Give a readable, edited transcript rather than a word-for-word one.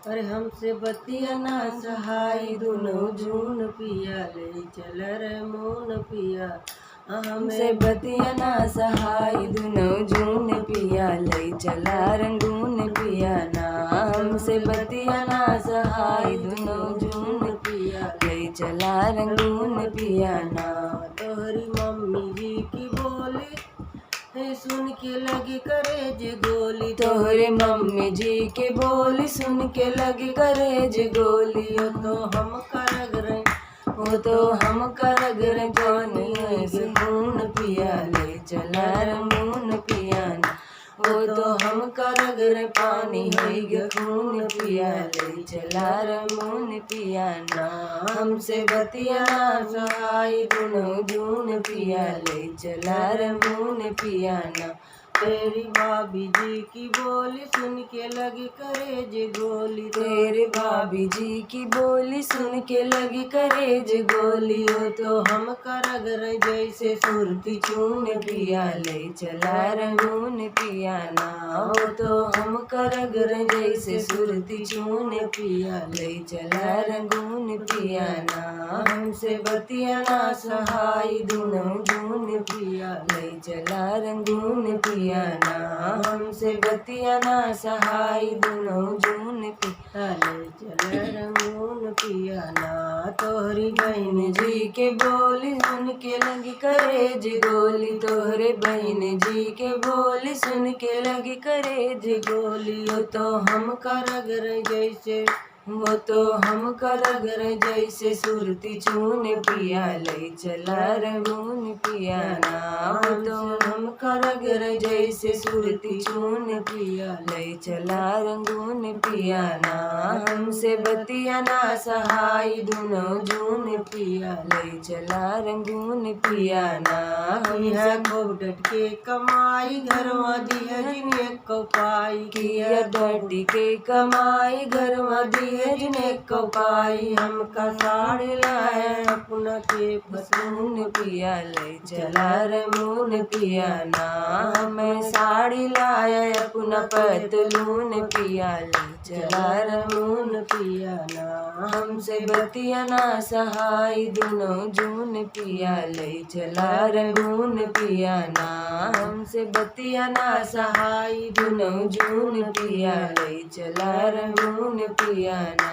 अरे हमसे बतिया ना सहाय दुनो जून पिया ले चल रे मोन पिया। हमसे बतिया ना सहाय दुनो जून पिया ले चला रंगून पिया ना। हमसे बतिया ना सहाय दुनो जून पिया ले चला रंगून पिया ना। तोहरी मम्मी जी की बोली है सुन के लगी करेज गोली। तोहरे मम्मी जी के बोली सुन के लगी करेज गोली। वो तो हम करग रहे वो तो हम करग रहे पानी से खून पिया ले चला रंगून पिया ना। वो तो हम करग रहे पानी है खून पिया ले चला रंगून पिया ना। हमसे बतिया ना सहाय दुनो जून पिया ले चला रंगून पिया ना। तेरी भाभी जी की बोली सुन के लगी करेज गोली। तेरे भाभी जी की बोली सुन के लगी करेज गोली। वो तो हम करग रहे जैसे सुरती चून पिया ले चला रंगून पिया ना। वो तो हम करग रहे जैसे सुरती चून पिया ले चला रंगून पिया ना। हमसे बतिया ना सहाय दुनो जून पिया ले चला रंगून पिया ना। हमसे बतिया ना सहाय दुनो जून पिया ले चल रंगून पिया ना। तोहरी बहन जी के बोली सुन के लगी करेज गोली। तोहरे बहन जी के बोली सुन के लगी करेज गोली। वो तो हम करग रहे जैसे वो तो हम करग रहे जैसे सुरती चून पिया ले चला रंगून पिया ना। वो तो हम करग रहे जैसे सुरती चून पिया ले चला रंगून पिया ना। हमसे बतिया ना सहाय दुनो जून पिया ले चला रंगून पिया ना। हम खूब डट के कमाई घरवा दिया जिन्हें को पाई। किया डट के कमाई घरवा दिया जिन्हें को पाई। हमका साड़ी लाए अपना के फसून पिया ले चला रंगून पिया ना। हमें साड़ी लाया अपना पतलून पिया ले चला रंगून पिया ना। हमसे बतिया ना सहाय दुनो जून पिया ले चला रंगून पिया ना। हमसे बतिया ना सहाय दुनो जून पिया ले चला रंगून पिया ना।